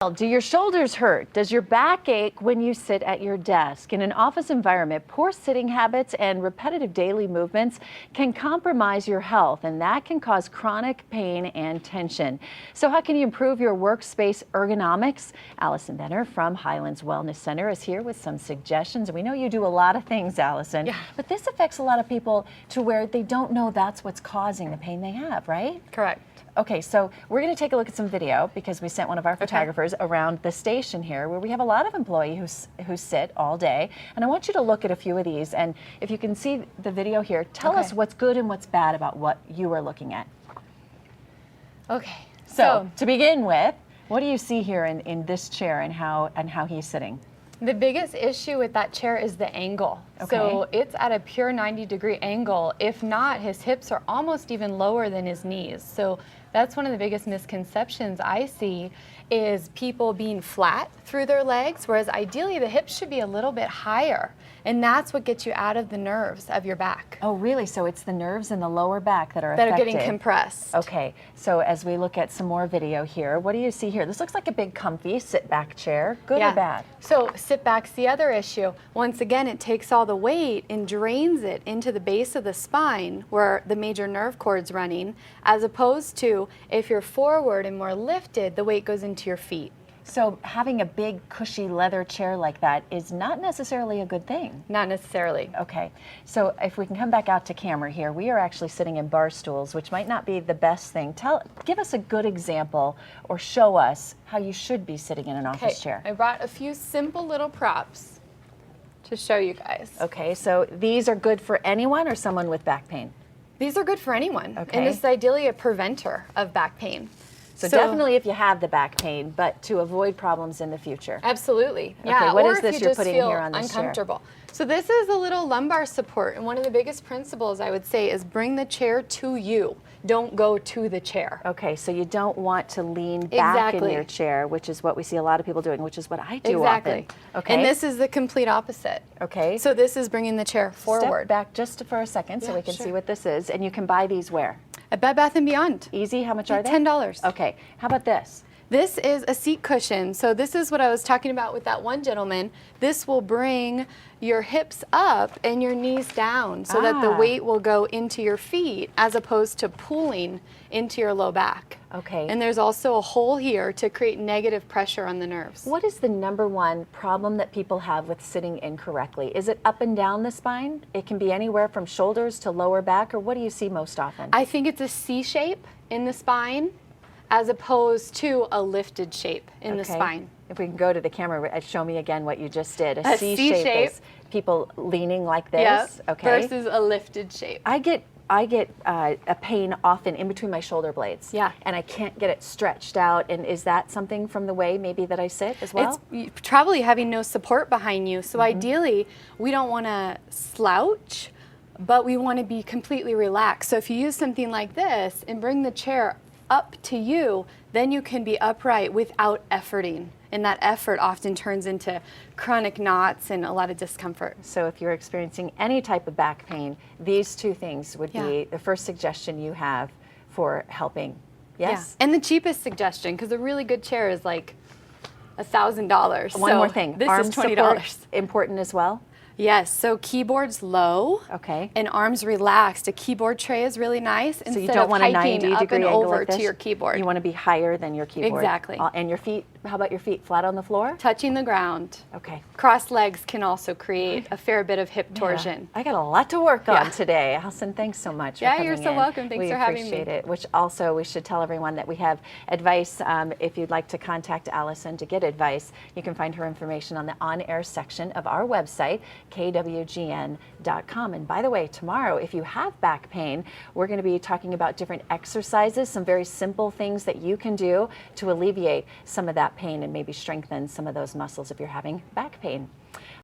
Do your shoulders hurt? Does your back ache when you sit at your desk? In an office environment, poor sitting habits and repetitive daily movements can compromise your health, and that can cause chronic pain and tension. So how can you improve your workspace ergonomics? Allison Benner from Highlands Wellness Center is here with some suggestions. We know you do a lot of things, Allison, but this affects a lot of people to where they don't know that's what's causing the pain they have, right? Correct. Okay, so we're going to take a look at some video because we sent one of our photographers around the station here where we have a lot of employees who sit all day. And I want you to look at a few of these. And if you can see the video here, tell us what's good and what's bad about what you are looking at. Okay. So to begin with, what do you see here in this chair and how he's sitting? The biggest issue with that chair is the angle. So it's at a pure 90-degree angle. If not, his hips are almost even lower than his knees. So that's one of the biggest misconceptions I see is people being flat through their legs, whereas ideally the hips should be a little bit higher. And that's what gets you out of the nerves of your back. Oh, really? So it's the nerves in the lower back that are affected. That are getting compressed. Okay, so as we look at some more video here, what do you see here? This looks like a big comfy sit-back chair. Good or bad? So sit-back's the other issue. Once again, it takes all the weight and drains it into the base of the spine where the major nerve cord's running, as opposed to if you're forward and more lifted, the weight goes into your feet. So having a big cushy leather chair like that is not necessarily a good thing. Not necessarily. Okay, so if we can come back out to camera here, we are actually sitting in bar stools, which might not be the best thing. Give us a good example or show us how you should be sitting in an office chair. I brought a few simple little props to show you guys. Okay, so these are good for anyone or someone with back pain? These are good for anyone. Okay. And this is ideally a preventer of back pain. So definitely if you have the back pain, but to avoid problems in the future. Absolutely. Okay, Yeah. what or is this if you're you just putting feel here on this uncomfortable. So this is a little lumbar support, and one of the biggest principles I would say is bring the chair to you. Don't go to the chair. Okay, so you don't want to lean back in your chair, which is what we see a lot of people doing, which is what I do often. Okay. And this is the complete opposite. Okay. So this is bringing the chair forward. Step back just for a second so we can see what this is, and you can buy these where? At Bed Bath & Beyond. Easy, how much are they? $10. Okay, how about this? This is a seat cushion. So this is what I was talking about with that one gentleman. This will bring your hips up and your knees down so that the weight will go into your feet as opposed to pulling into your low back. Okay. And there's also a hole here to create negative pressure on the nerves. What is the #1 problem that people have with sitting incorrectly? Is it up and down the spine? It can be anywhere from shoulders to lower back, or what do you see most often? I think it's a C shape in the spine as opposed to a lifted shape in the spine. If we can go to the camera, show me again what you just did. A C shape is people leaning like this. Yep. Okay. Versus a lifted shape. I get a pain often in between my shoulder blades. Yeah. And I can't get it stretched out. And is that something from the way maybe that I sit as well? It's probably having no support behind you. So ideally, we don't want to slouch, but we want to be completely relaxed. So if you use something like this and bring the chair up to you, then you can be upright without efforting. And that effort often turns into chronic knots and a lot of discomfort. So if you're experiencing any type of back pain, these two things would be the first suggestion you have for helping. Yes? Yeah. And the cheapest suggestion, because a really good chair is like $1,000. One more thing. This Arm is $20. support important as well? Yes, so keyboard's low, and arms relaxed. A keyboard tray is really nice. So you don't want a 90-degree angle over like this? to your keyboard. You want to be higher than your keyboard. Exactly. And your feet, how about your feet? Flat on the floor? Touching the ground. Okay. Crossed legs can also create a fair bit of hip torsion. I got a lot to work on today. Allison, thanks so much for coming you're so in. welcome. Thanks for having me. We appreciate it. Which also, we should tell everyone that we have advice. If you'd like to contact Allison to get advice, you can find her information on the on-air section of our website, kwgn.com. And by the way, tomorrow, if you have back pain, we're going to be talking about different exercises, some very simple things that you can do to alleviate some of that pain and maybe strengthen some of those muscles if you're having back pain.